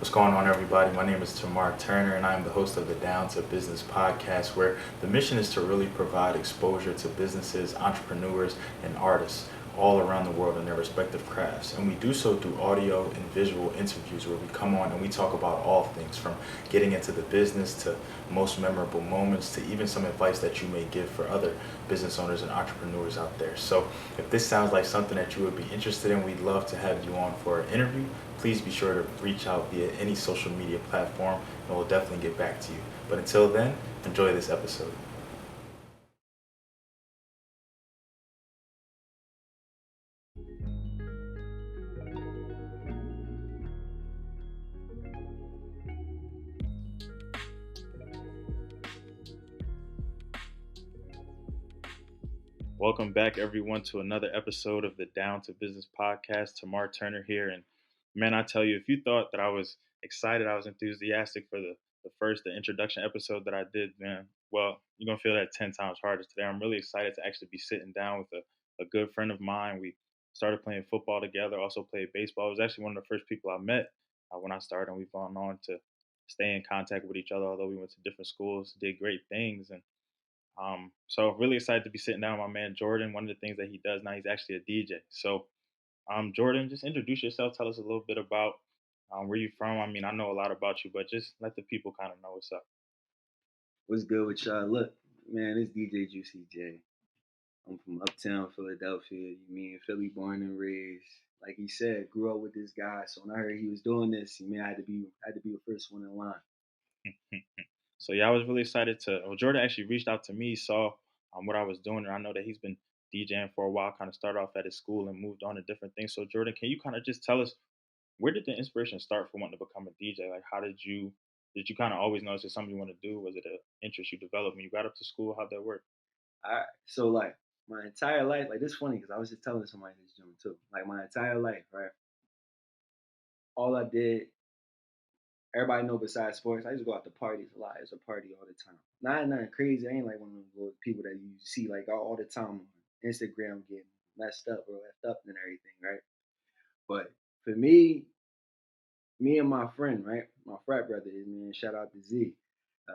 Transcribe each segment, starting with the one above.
What's going on, everybody? My name is Tamar Turner, and I'm the host of the Down to Business podcast, where the mission is to really provide exposure to businesses, entrepreneurs, and artists all around the world in their respective crafts. And we do so through audio and visual interviews where we come on and we talk about all things from getting into the business to most memorable moments to even some advice that you may give for other business owners and entrepreneurs out there. So if this sounds like something that you would be interested in, we'd love to have you on for an interview. Please be sure to reach out via any social media platform and we'll definitely get back to you. But until then, enjoy this episode. Welcome back, everyone, to another episode of the Down to Business podcast. Tamar Turner here. And man, I tell you, if you thought that I was excited, I was enthusiastic for the introduction episode that I did, man, well, you're going to feel that 10 times harder today. I'm really excited to actually be sitting down with a good friend of mine. We started playing football together, also played baseball. It was actually one of the first people I met when I started, and we've gone on to stay in contact with each other, although we went to different schools, did great things. And so really excited to be sitting down with my man Jordan. One of the things that he does now, he's actually a DJ. So, Jordan, just introduce yourself. Tell us a little bit about where you're from. I mean, I know a lot about you, but just let the people kind of know what's up. What's good with y'all? Look, man, it's DJ Juicy Jayy. I'm from Uptown Philadelphia. You mean Philly, born and raised. Like he said, grew up with this guy. So when I heard he was doing this, I had to be the first one in line. So yeah, I was really excited to. Well, Jordan actually reached out to me, saw what I was doing, and I know that he's been DJing for a while. Kind of started off at his school and moved on to different things. So Jordan, can you kind of just tell us where did the inspiration start for wanting to become a DJ? Like, how did you kind of always know it's something you want to do? Was it an interest you developed when you got up to school? How'd that work? So like my entire life, like this funny because I was just telling somebody this joke too. Like my entire life, right? All I did, everybody know besides sports, I used to go out to parties a lot. It's a party all the time. Nothing crazy. I ain't like one of those people that you see like all the time on Instagram getting messed up or left up and everything, right? But for me and my friend, right? My frat brother is, man. Shout out to Z.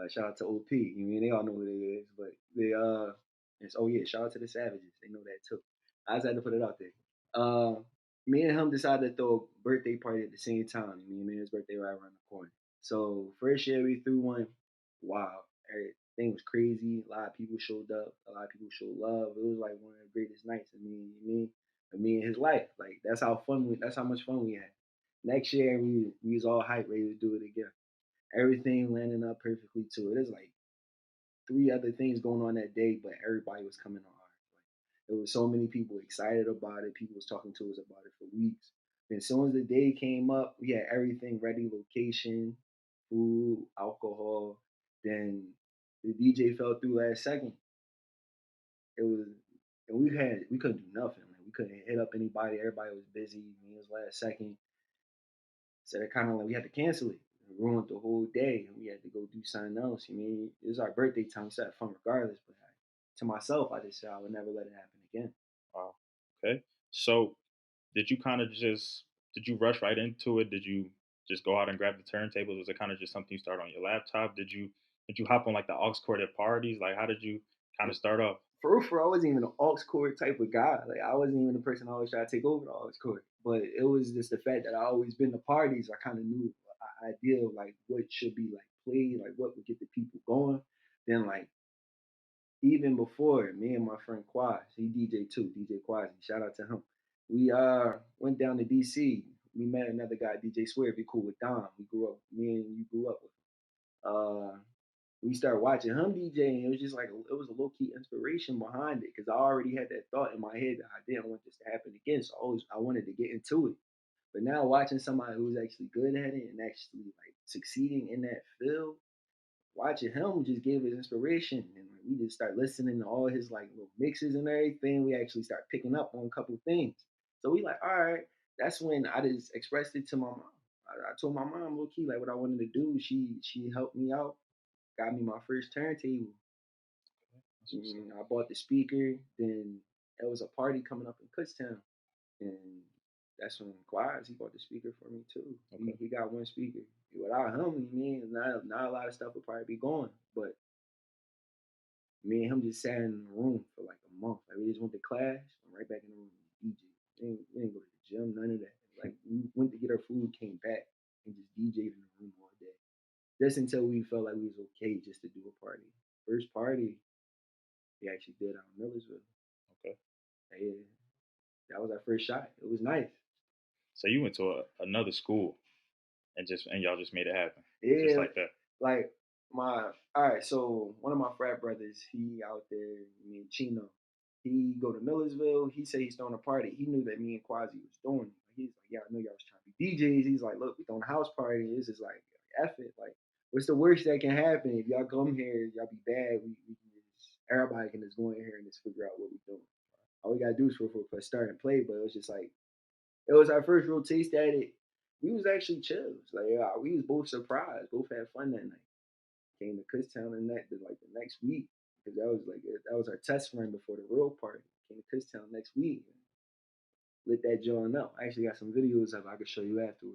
Shout out to OP. You mean they all know who they is, but it's, oh yeah, shout out to the Savages. They know that too. I just had to put it out there. Uh, Me and him decided to throw a birthday party at the same time. Me and his birthday right around the corner. So first year we threw one. Wow, everything was crazy. A lot of people showed up. A lot of people showed love. It was like one of the greatest nights of me and his life. Like that's how fun. That's how much fun we had. Next year we was all hyped, ready to do it again. Everything landing up perfectly too. It is like three other things going on that day, but everybody was coming on hard. Like there was so many people excited about it. People was talking to us about it for weeks. And as soon as the day came up, we had everything ready: location, food, alcohol. Then the DJ fell through last second. It was, and we couldn't do nothing. Like we couldn't hit up anybody. Everybody was busy. It was last second. So it kind of like we had to cancel it. It ruined the whole day, and we had to go do something else. It was our birthday time, so I had fun regardless. But to myself, I just said I would never let it happen again. Wow. Okay. So did you kind of just did you rush right into it? Did you just go out and grab the turntables? Was it kind of just something you start on your laptop? Did you hop on like the aux cord at parties? Like how did you kind of start off? For I wasn't even an aux cord type of guy. Like I wasn't even the person I always try to take over the aux cord. But it was just the fact that I always been to parties. I kind of knew an idea of like what should be like played, like what would get the people going. Then like even before me and my friend Quaz, he DJ too, DJ Quaz, shout out to him. We went down to DC. We met another guy, DJ Swear, be cool with Dom. Me and you grew up with him. We started watching him DJ, and it was just like it was a low key inspiration behind it because I already had that thought in my head that I didn't want this to happen again. So I wanted to get into it. But now watching somebody who's actually good at it and actually like succeeding in that field, watching him just gave us inspiration, and like, we just start listening to all his like little mixes and everything. We actually start picking up on a couple things. So we like, all right. That's when I just expressed it to my mom. I told my mom low key like what I wanted to do. She helped me out, got me my first turntable. I bought the speaker. Then there was a party coming up in Kutztown, and that's when Quaz, he bought the speaker for me too. Okay. He got one speaker. Without him, not a lot of stuff would probably be going. But me and him just sat in the room for like a month. Like we just went to class, went right back in the room, DJ. We didn't go to the gym, none of that. Like we went to get our food, came back, and just DJed in the room all day. Just until we felt like we was okay just to do a party. First party we actually did out in Millersville. Okay. Yeah, that was our first shot. It was nice. So you went to another school and y'all just made it happen, just Yeah, like that. like my all right. So one of my frat brothers, he out there, me and Chino. He go to Millersville. He said he's throwing a party. He knew that me and Quasi was doing it. He's like, yeah, I know y'all was trying to be DJs. He's like, look, we throwing a house party. This is like, F it. Like, what's the worst that can happen? If y'all come here, y'all be bad. We can just, everybody can just go in here and just figure out what we're doing. All we gotta do is for start and play. But it was just like, it was our first real taste at it. We was actually chills. Like, yeah, we was both surprised. Both had fun that night. Came to Kutztown and the next week because that was our test run before the real party. Came to Kutztown next week, lit that joint up. I actually got some videos of it I could show you afterward.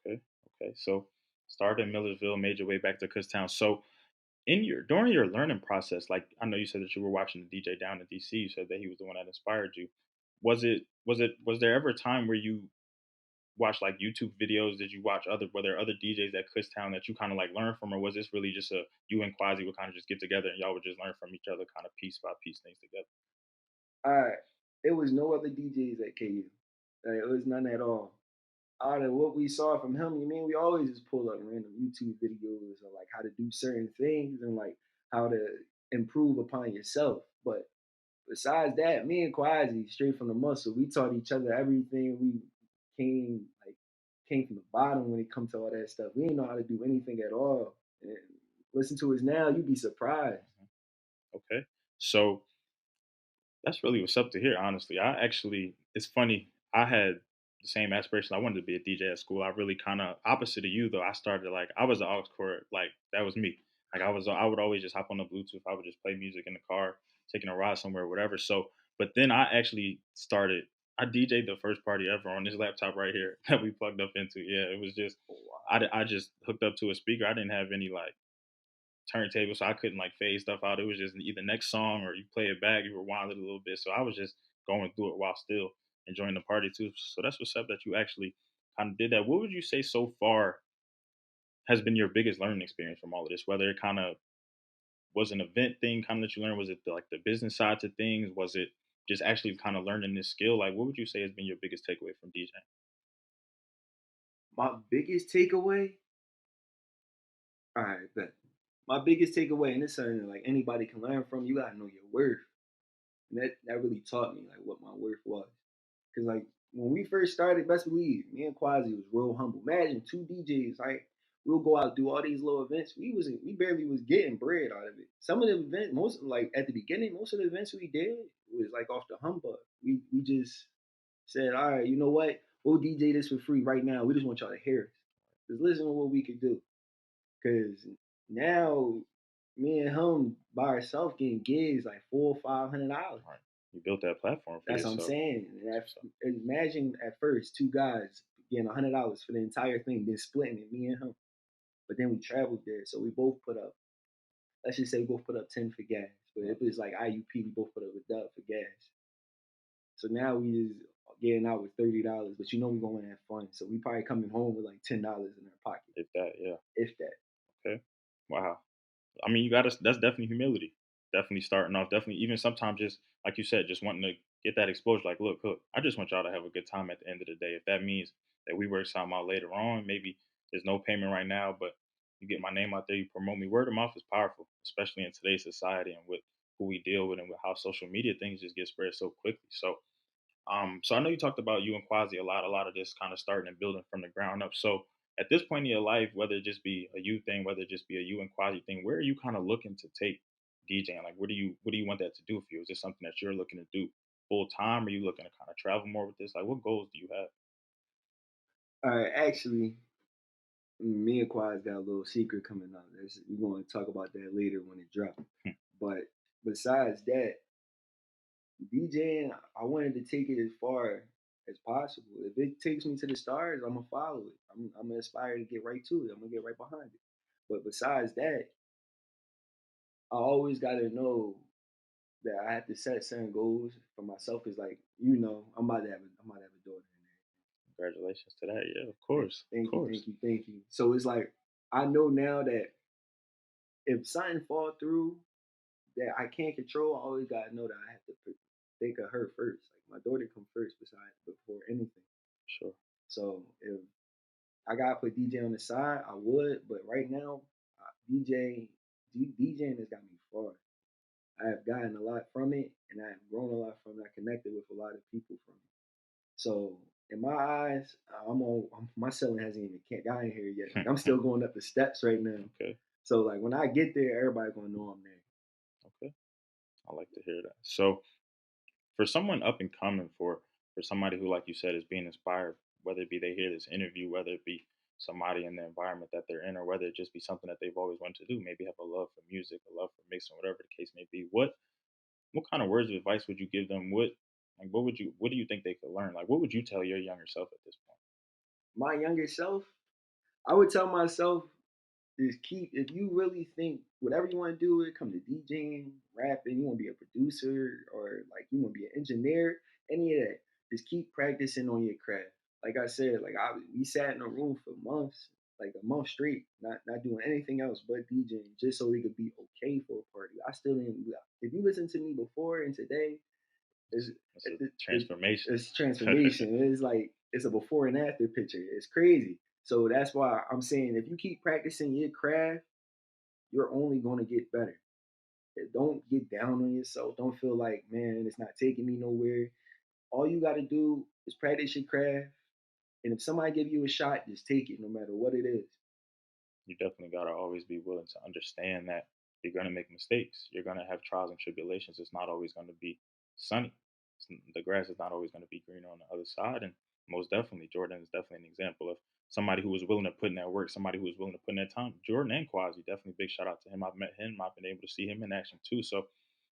Okay. Okay. So started in Millersville, made your way back to Kutztown. So in your during your learning process, like I know you said that you were watching the DJ down in DC. You said that he was the one that inspired you. Was there ever a time where you watched like YouTube videos? Did you watch were there other DJs at Kutztown that you kind of like learned from, or was this really just a you and Quasi would kind of just get together and y'all would just learn from each other, kind of piece by piece things together? Alright, there was no other DJs at KU. Like, it was none at all. Out of what we saw from him, you mean we always just pull up random YouTube videos of like how to do certain things and like how to improve upon yourself. But besides that, me and Quasi, straight from the muscle, we taught each other everything. We came from the bottom when it comes to all that stuff. We didn't know how to do anything at all. And listen to us now, you'd be surprised. Okay, so that's really what's up to hear, honestly. It's funny. I had the same aspiration. I wanted to be a DJ at school. I really kind of opposite of you though. I started like I was an aux cord, like that was me. Like I would always just hop on the Bluetooth. I would just play music in the car, taking a ride somewhere, whatever. So, but then I actually started. I DJ'd the first party ever on this laptop right here that we plugged up into. Yeah, it was just Oh, wow. I just hooked up to a speaker. I didn't have any like turntable, so I couldn't like fade stuff out. It was just either next song or you play it back, you rewind it a little bit. So I was just going through it while still enjoying the party too. So that's what's up that you actually kind of did that. What would you say so far has been your biggest learning experience from all of this? Whether it kind of was an event thing, kind of that you learned, was it like the business side to things? Was it just actually kind of learning this skill? Like, what would you say has been your biggest takeaway from DJing? My biggest takeaway, all right, but my biggest takeaway, and this is something like anybody can learn from, you gotta know your worth. And that really taught me like what my worth was. Cause like when we first started, best believe, me and Quasi was real humble. Imagine two DJs, right? We'll go out do all these little events. We barely was getting bread out of it. Some of the events, most like at the beginning, most of the events we did was like off the humbug. We just said, all right, you know what? We'll DJ this for free right now. We just want y'all to hear us. Just listen to what we could do. Cause now me and him by ourselves getting gigs like $400-500. Right. You built that platform for That's what I'm yourself. saying. Imagine at first two guys getting $100 for the entire thing, then splitting it, me and him. But then we traveled there, so we both put up. Let's just say we both put up 10 for gas. But if it's like IUP, we both put up a dub for gas. So now we just getting out with $30, but you know we going to have fun. So we probably coming home with like $10 in our pocket, If that, yeah. if that. Okay. Wow. I mean, you got to. That's definitely humility. Definitely starting off. Definitely, even sometimes just like you said, just wanting to get that exposure. Like, look, I just want y'all to have a good time at the end of the day. If that means that we work something out later on, maybe there's no payment right now, but you get my name out there, you promote me. Word of mouth is powerful, especially in today's society and with who we deal with and with how social media things just get spread so quickly. So I know you talked about you and Quasi a lot of this kind of starting and building from the ground up. So at this point in your life, whether it just be a you thing, whether it just be a you and Quasi thing, where are you kind of looking to take DJing? Like, what do you want that to do for you? Is this something that you're looking to do full time? Are you looking to kind of travel more with this? Like, what goals do you have? All right, actually, me and Quaz got a little secret coming out. We're going to talk about that later when it drops. But besides that, DJing, I wanted to take it as far. as possible. If it takes me to the stars, I'm gonna follow it. I'm gonna aspire to get right to it. I'm gonna get right behind it. But besides that, I always gotta know that I have to set certain goals for myself. Cause like I'm about to have a daughter in there. Congratulations to that. Yeah, of course, of Thank you, course. thank you, thank you. So it's like I know now that if something fall through that I can't control, I always gotta know that I have to think of her first. Like my daughter come first before anything. Sure. So if I gotta put DJ on the side, I would. But right now, DJing has got me far. I have gotten a lot from it, and I have grown a lot from it. I connected with a lot of people from it. So in my eyes, my ceiling hasn't even gotten here yet. Like I'm still going up the steps right now. Okay. So like when I get there, everybody gonna know I'm there. Okay. I like to hear that. So for someone up and coming, for somebody who, like you said, is being inspired, whether it be they hear this interview, whether it be somebody in the environment that they're in, or whether it just be something that they've always wanted to do, maybe have a love for music, a love for mixing, whatever the case may be. What kind of words of advice would you give them? What do you think they could learn? Like what would you tell your younger self at this point? My younger self, I would tell myself is keep if you really think whatever you want to do, it come to DJing, rapping, you want to be a producer or like you want to be an engineer, any of that. Just keep practicing on your craft. Like I said, we sat in a room for months, like a month straight, not doing anything else but DJing, just so we could be okay for a party. I still didn't. If you listen to me before and today, it's It's a it's, transformation. it's transformation. It's like it's a before and after picture. It's crazy. So that's why I'm saying if you keep practicing your craft, you're only going to get better. Don't get down on yourself. Don't feel like, man, it's not taking me nowhere. All you got to do is practice your craft. And if somebody give you a shot, just take it no matter what it is. You definitely got to always be willing to understand that you're going to make mistakes. You're going to have trials and tribulations. It's not always going to be sunny. The grass is not always going to be greener on the other side. And most definitely, Jordan is definitely an example of somebody who was willing to put in that work, somebody who was willing to put in that time. Jordan and Quasi, definitely big shout out to him. I've met him. I've been able to see him in action too. So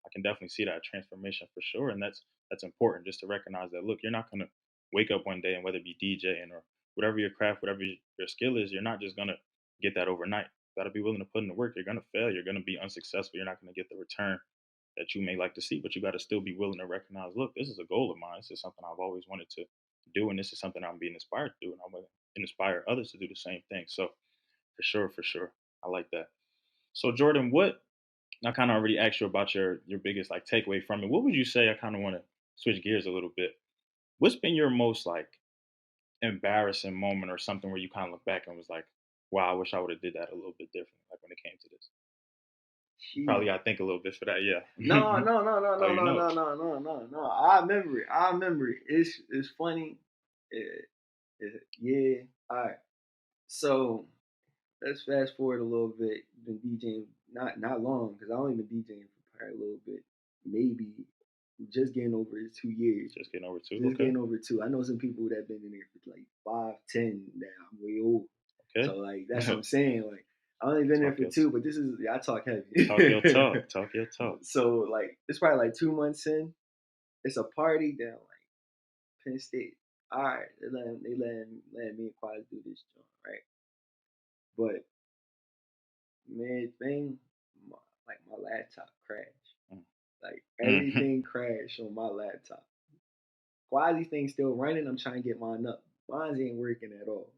I can definitely see that transformation for sure. And that's important just to recognize that, look, you're not going to wake up one day and whether it be DJing or whatever your craft, whatever your skill is, you're not just going to get that overnight. You got to be willing to put in the work. You're going to fail. You're going to be unsuccessful. You're not going to get the return that you may like to see, but you got to still be willing to recognize, look, this is a goal of mine. This is something I've always wanted to do, and this is something I'm being inspired to do, and I'm going to inspire others to do the same thing. So for sure, I like that. So Jordan, what I kind of already asked you about your biggest like takeaway from it. What would you say? I kind of want to switch gears a little bit. What's been your most like embarrassing moment or something where you kind of look back and was like, wow, I wish I would have did that a little bit different. Like when it came to this, you probably Jeez. got to think a little bit for that. Yeah. No, no, no, no, Oh, no, you no, know. no, no, no, no, no. I remember it. I remember it. It's funny. Yeah. All right. So let's fast forward a little bit. Been DJing not long because I only been DJing for probably a little bit, maybe just getting over 2 years. Just getting over two. Just Okay. getting over two. I know some people that been in there for like 5, 10. Now I'm way old. Okay. So like that's what I'm saying. Like I only been there Talk for your two, but this is I talk talk your heavy. talk. Talk your talk. So like it's probably like 2 months in. It's a party down like Penn State. All right, they let me and Quad do this joint, right? But mid thing, my, like my laptop crashed. Like Mm. everything crashed on my laptop. Quasi thing still running. I'm trying to get mine up. Mine ain't working at all.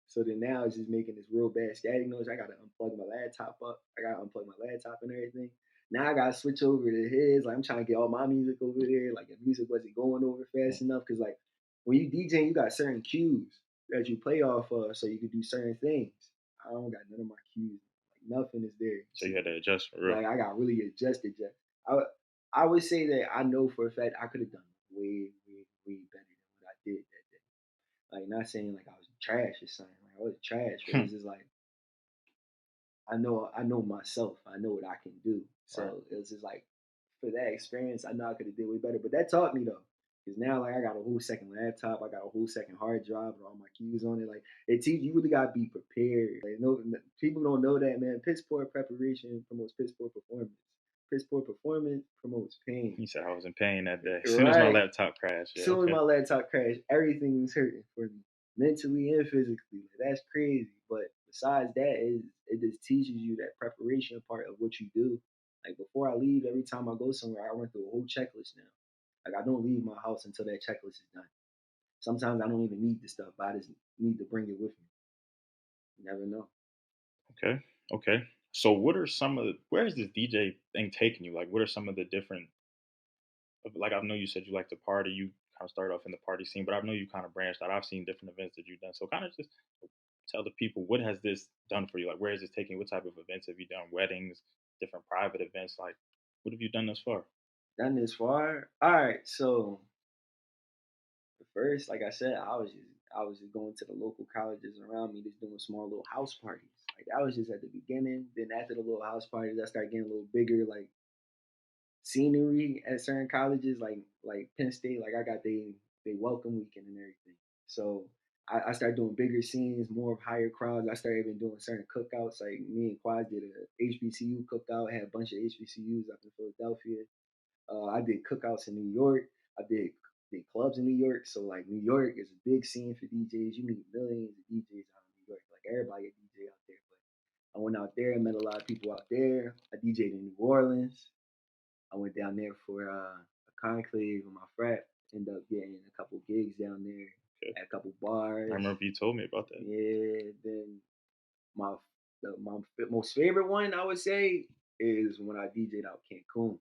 So then now it's just making this real bad static noise. I gotta unplug my laptop up. I gotta unplug my laptop and everything. Now I gotta switch over to his. Like I'm trying to get all my music over there. Like the music wasn't going over fast enough because like when you DJing, you got certain cues that you play off of, so you can do certain things. I don't got none of my cues. Like nothing is there. So you had to adjust for real. Like I got really adjusted. I would say that I know for a fact I could have done way, way, way better than what I did that day. Like not saying like I was trash or something. Like I was trash, but it's just like I know myself. I know what I can do. Right. So it's just like for that experience, I know I could have did way better. But that taught me though. Because now like I got a whole second laptop, I got a whole second hard drive with all my keys on it. Like it teaches you really gotta be prepared. Like no people don't know that, man. Piss poor preparation promotes piss poor performance. piss poor performance promotes pain. He said I was in pain that day. As soon as my Right. laptop crashed. Yeah, Soon as okay. my laptop crashed, everything was hurting for me, mentally and physically. That's crazy. But besides that, it just teaches you that preparation part of what you do. Like before I leave, every time I go somewhere, I run through a whole checklist now. Like I don't leave my house until that checklist is done. Sometimes I don't even need the stuff, but I just need to bring it with me. You never know. Okay. Okay. So what are some of the where is this DJ thing taking you? Like what are some of the different like I know you said you like to party, you kind of started off in the party scene, but I know you kind of branched out. I've seen different events that you've done. So kind of just tell the people what has this done for you? Like where is this taking you? What type of events have you done? Weddings, different private events, like what have you done thus far? Done this far. All right. So first, like I said, I was just going to the local colleges around me, just doing small little house parties. Like that was just at the beginning. Then after the little house parties, I started getting a little bigger, like scenery at certain colleges, like Penn State. Like I got they welcome weekend and everything. So I started doing bigger scenes, more of higher crowds. I started even doing certain cookouts. Like me and Quaz did a HBCU cookout. Had a bunch of HBCUs up in Philadelphia. I did cookouts in New York. I did clubs in New York. So like New York is a big scene for DJs. You meet millions of DJs out in New York. Like everybody a DJ out there. But I went out there and met a lot of people out there. I DJed in New Orleans. I went down there for a conclave with my frat. Ended up getting a couple gigs down there Okay. at a couple I bars. remember you told me about that. Yeah. Then my my most favorite one I would say is when I DJed out Cancun.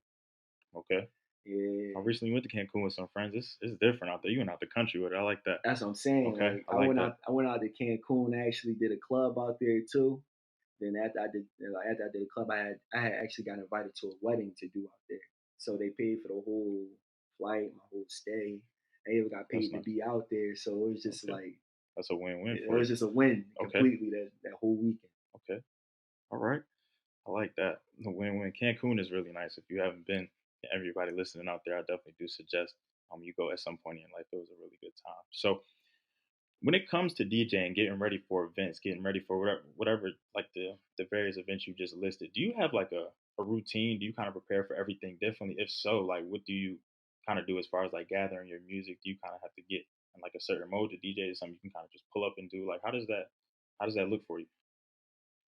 Okay. I Yeah. recently went to Cancun with some friends. It's different out there. You went out the country with it. I like that. That's what I'm saying. Okay. Like I like that. I went out to Cancun. I actually did a club out there too. Then after I did a club, I had actually got invited to a wedding to do out there. So they paid for the whole flight, my whole stay. I even got That's paid to nice. be out there. So it was just Okay. like That's a win-win it for was you. just a win Okay. completely that whole weekend. Okay. All right. I like that. The win-win. Cancun is really nice. If you haven't been, everybody listening out there, I definitely do suggest you go at some point in life. It was a really good time. So when it comes to DJing, getting ready for events, getting ready for whatever like the various events you just listed, do you have like a routine? Do you kind of prepare for everything differently? If so, like what do you kind of do as far as like gathering your music? Do you kind of have to get in like a certain mode to DJ? Is something you can kind of just pull up and do? Like how does that look for you?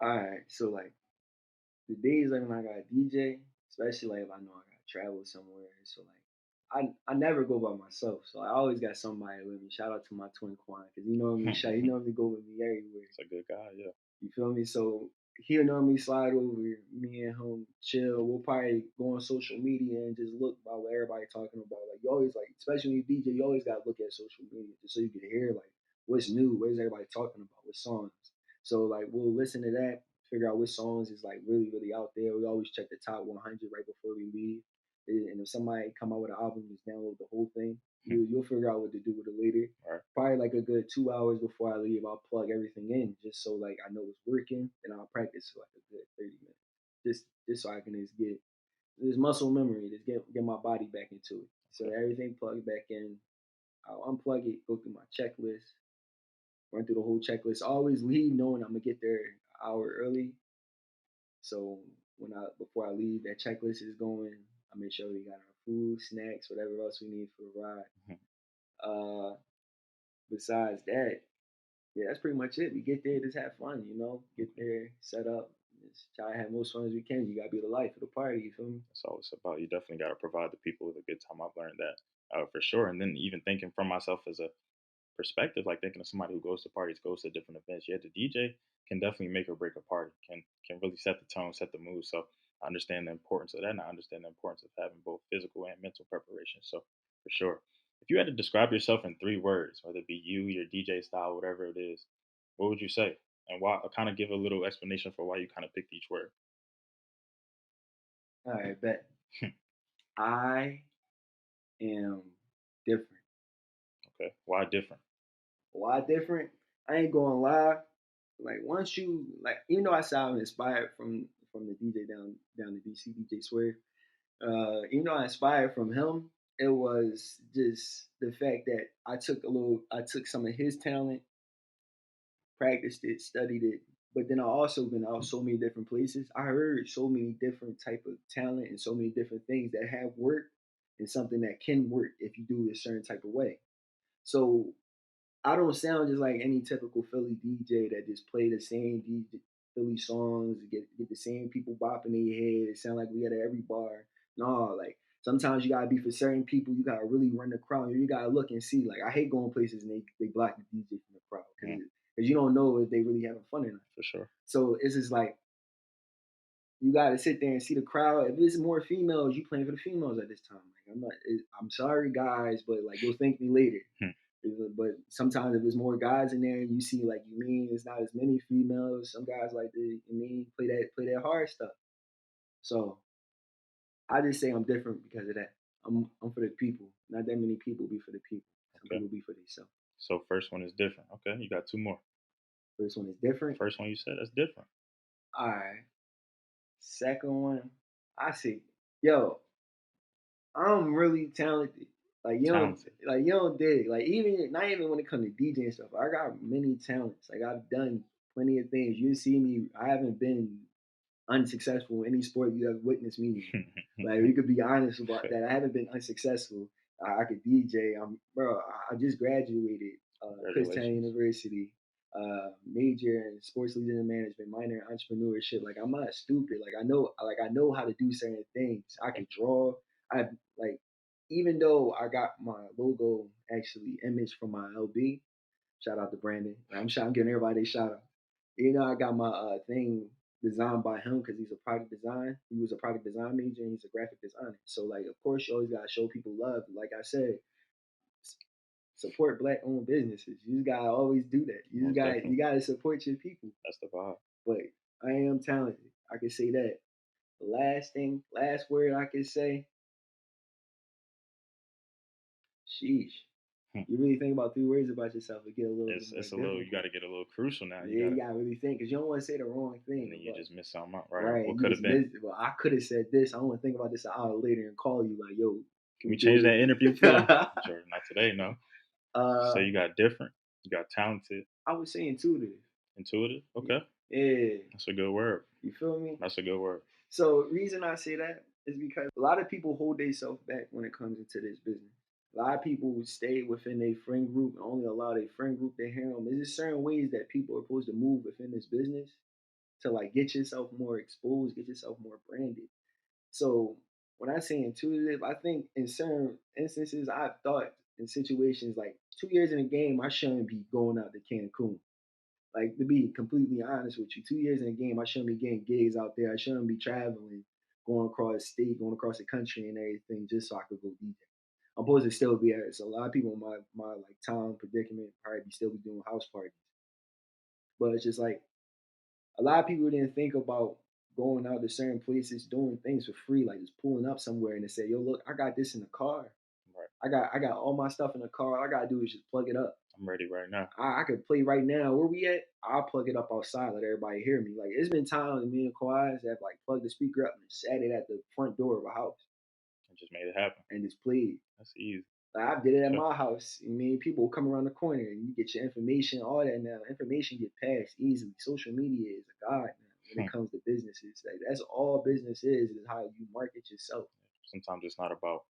All right, so like the days like when I got DJ, especially like if I know I got to travel somewhere. So like I never go by myself, so I always got somebody with me. Shout out to my twin Quan because he normally go with me everywhere. It's a good guy, yeah. You feel me? So he'll normally slide over. Me and him chill. We'll probably go on social media and just look about what everybody talking about. Like you always like, especially when you DJ, you always gotta look at social media just so you can hear like what's new, what is everybody talking about, what songs. So like we'll listen to that, figure out which songs is like really out there. We always check the top 100 right before we leave. And if somebody come out with an album, just download the whole thing. You'll figure out what to do with it later. Right. Probably like a good 2 hours before I leave, I'll plug everything in just so like I know it's working, and I'll practice for like a good 30 minutes, just so I can just get this muscle memory, just get my body back into it. So Okay. everything plugged back in. I'll unplug it, go through my checklist, run through the whole checklist. I always leave knowing I'm gonna get there an hour early. So when I before I leave, that checklist is going. I make sure we got our food, snacks, whatever else we need for the ride. Mhm. Uh, besides that, yeah, that's pretty much it. We get there, just have fun, get Okay. there, set up, just try to have most fun as we can. You gotta be the life of the party, you feel me? That's all it's about. You definitely got to provide the people with a good time. I've learned that for sure. And then even thinking from myself as a perspective, like thinking of somebody who goes to parties, goes to different events. Yeah, the DJ can definitely make or break a party. Can really set the tone, set the mood. So I understand the importance of that, and I understand the importance of having both physical and mental preparation. So for sure, if you had to describe yourself in 3 words, whether it be you, your DJ style, whatever it is, what would you say? And why? Kind of give a little explanation for why you kind of picked each word. All right, bet. I am different. Okay, why different? Why different? I ain't gonna lie. Like once you like, even though I sound inspired from the DJ down to DC, DJ Swear. Even though I inspired from him, it was just the fact that I took some of his talent, practiced it, studied it, But then I also been out so many different places. I heard so many different type of talent and so many different things that have worked and something that can work if you do it a certain type of way. So I don't sound just like any typical Philly DJ that just play the same Philly songs, get the same people bopping their head. It sound like we at every bar. No, like sometimes you gotta be for certain people. You gotta really run the crowd. You gotta look and see. Like I hate going places and they block the DJ from the crowd because you don't know if they really having fun or not. For sure. So it's just like you got to sit there and see the crowd. If it's more females, you playing for the females at this time. Like I'm sorry guys, but like you'll thank me later. But sometimes if there's more guys in there, you see like you mean it's not as many females. Some guys like to you mean play that hard stuff. So I just say I'm different because of that. I'm for the people. Not that many people be for the people. Some Okay. people be for themselves. So first one is different. Okay, you got two more. First one is different. First one you said that's different. All right. Second one, I see. Yo, I'm really talented. Talented. You don't dig. Like even not even when it comes to DJ and stuff. I got many talents. Like I've done plenty of things. You see me. I haven't been unsuccessful in any sport you have witnessed me in. Like we could be honest about that. I haven't been unsuccessful. I could DJ. I just graduated Kutztown University. Major in sports leadership management, minor in entrepreneurship. Like I'm not stupid. I know how to do certain things. I can draw. I like even though I got my logo actually image from my LB. Shout out to Brandon. I'm giving everybody a shout out. You know, I got my thing designed by him because he's a product design. He was a product design major and he's a graphic designer. So like, of course, you always gotta show people love. Like I said, support black owned businesses. You just gotta always do that. You gotta support your people. That's the vibe. But I am talented. I can say that. The last word I can say, sheesh. You really think about 3 words about yourself, it get a little. It's a little. You got to get a little crucial now. You gotta really think because you don't want to say the wrong thing. And then you just miss something out, right? Right. What could have been? Well, I could have said this. I want to think about this an hour later and call you like, yo. Can we change that interview flow? Jordan, not today, no. So you got different. You got talented. I would say intuitive. Intuitive. Okay. Yeah. That's a good word. You feel me? That's a good word. So reason I say that is because a lot of people hold themselves back when it comes into this business. A lot of people stay within their friend group and only allow their friend group to hear them. There's just certain ways that people are supposed to move within this business to like get yourself more exposed, get yourself more branded. So when I say intuitive, I think in certain instances I've thought in situations like 2 years in a game, I shouldn't be going out to Cancun. Like to be completely honest with you, 2 years in a game, I shouldn't be getting gigs out there. I shouldn't be traveling, going across state, going across the country and everything just so I could go DJ. I'm supposed to still be at it. So a lot of people in my like town predicament probably still be doing house parties. But it's just like a lot of people didn't think about going out to certain places, doing things for free, like just pulling up somewhere and they say, "Yo, look, I got this in the car. Right. I got all my stuff in the car. All I gotta do is just plug it up. I'm ready right now. I could play right now. Where we at? I'll plug it up outside, let everybody hear me. Like it's been times me and Kawhi have like plugged the speaker up and sat it at the front door of a house and just made it happen and just played. That's easy. Like I did it at my house. I mean, people come around the corner and you get your information, all that now. Information get passed easily. Social media is a god now when it comes to businesses. Like that's all business is how you market yourself. Sometimes it's not about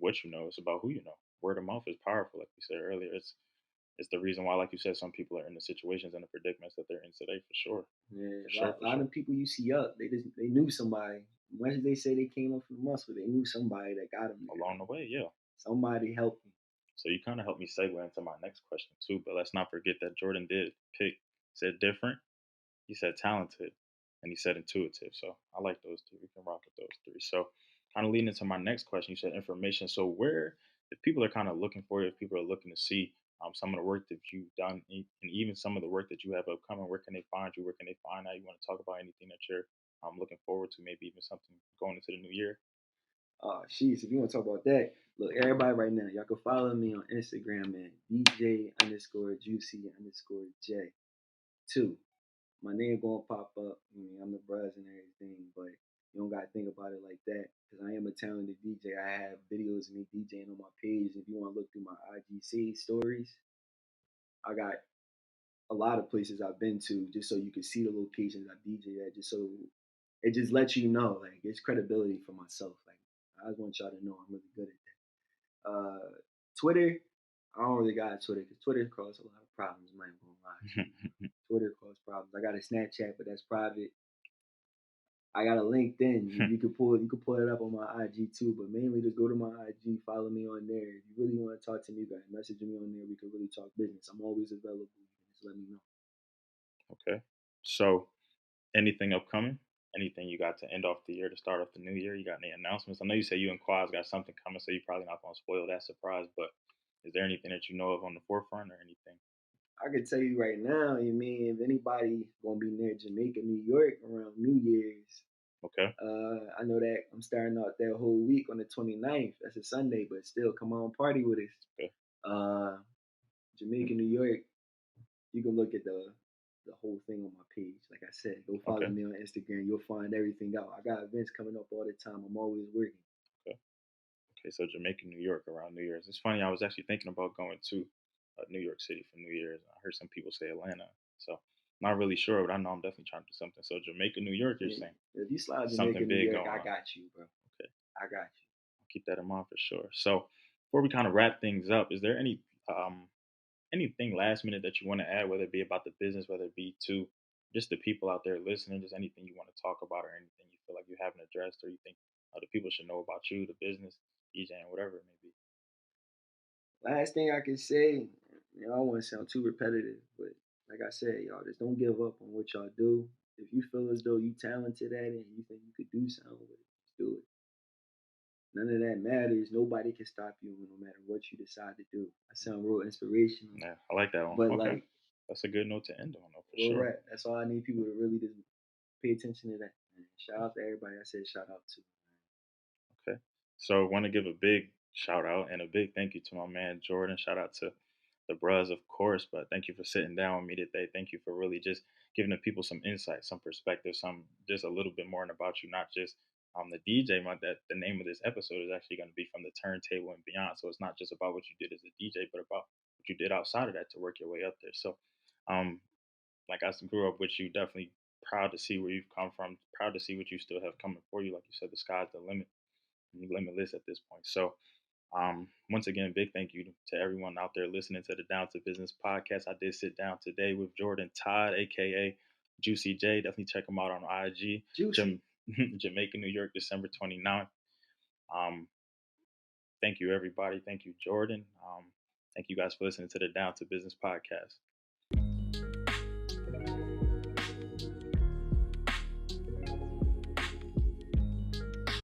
what you know, it's about who you know. Word of mouth is powerful, like we said earlier. It's the reason why, like you said, some people are in the situations and the predicaments that they're in today for sure. Yeah, a lot of people you see up, they knew somebody. Much as they say they came up from the muscle, they knew somebody that got them there. Along the way, yeah. Somebody helped them. So you kind of helped me segue into my next question too. But let's not forget that Jordan did pick, said different, he said talented, and he said intuitive. So I like those two. We can rock with those three. So kind of leading into my next question, you said information. So where, if people are kind of looking for you, if people are looking to see some of the work that you've done, and even some of the work that you have upcoming, where can they find you? Where can they find out? You want to talk about anything that you're looking forward to, maybe even something going into the new year? Sheesh, if you want to talk about that, look, everybody right now, y'all can follow me on Instagram at DJ underscore Juicy underscore J. 2. My name gonna pop up. I mean, I'm the buzz and everything, but you don't gotta think about it like that because I am a talented DJ. I have videos of me DJing on my page. If you want to look through my IGC stories, I got a lot of places I've been to, just so you can see the locations I DJ at, just so it just lets you know, like, it's credibility for myself. Like, I just want y'all to know I'm really good at that. Twitter, I don't really got Twitter because Twitter causes a lot of problems. Man, I'm gonna lie to you. Twitter causes problems. I got a Snapchat, but that's private. I got a LinkedIn. You could pull it up on my IG too, but mainly just go to my IG, follow me on there. If you really want to talk to me, guys, message me on there. We can really talk business. I'm always available. You can just let me know. Okay. So, anything upcoming? Anything you got to end off the year to start off the new year? You got any announcements? I know you say you and Quaz got something coming, so you're probably not gonna spoil that surprise. But is there anything that you know of on the forefront or anything? I can tell you right now, you mean if anybody gonna be near Jamaica, New York around New Year's, Okay. I know that I'm starting out that whole week on the 29th. That's a Sunday, but still, come on, party with us. Okay. Uh, Jamaica, New York. You can look at the whole thing on my page. Like I said, go follow Okay. me on Instagram. You'll find everything out. I got events coming up all the time. I'm always working. Okay. Okay. So Jamaica, New York around New Year's. It's funny. I was actually thinking about going to New York City for New Year's. I heard some people say Atlanta, so not really sure, but I know I'm definitely trying to do something. So Jamaica, New York, you're And saying if you slide Jamaica, something New big York, going I on. got you, bro. Okay. I got you. I'll keep that in mind for sure. So before we kind of wrap things up, is there anything last minute that you want to add, whether it be about the business, whether it be to just the people out there listening, just anything you want to talk about or anything you feel like you haven't addressed or you think other people should know about you, the business, DJing, whatever it may be? Last thing I can say, I don't want to sound too repetitive, but like I said, y'all, just don't give up on what y'all do. If you feel as though you talented at it and you think you could do something with it, just do it. None of that matters. Nobody can stop you no matter what you decide to do. I sound real inspirational, Yeah, I like that one. but Okay. like, That's a good note to end on, though, for real sure. rap. That's all I need people to really just pay attention to that. And shout out to everybody I said shout out to. Okay. So I want to give a big shout out and a big thank you to my man Jordan. Shout out to the bros, of course, but thank you for sitting down with me today. Thank you for really just giving the people some insight, some perspective, some just a little bit more about you, not just the DJ. That the name of this episode is actually going to be from the turntable and beyond. So it's not just about what you did as a DJ, but about what you did outside of that to work your way up there. So, um, like I grew up with you, definitely proud to see where you've come from, proud to see what you still have coming for you. Like you said, the sky's the limit, limitless at this point. So, once again, big thank you to everyone out there listening to the Down to Business podcast. I did sit down today with Jordon Todd, aka Juicy Jayy. Definitely check him out on IG. Juicy. Jamaica, New York, December 29th. Um, thank you, everybody. Thank you, Jordan. Thank you guys for listening to the Down to Business podcast.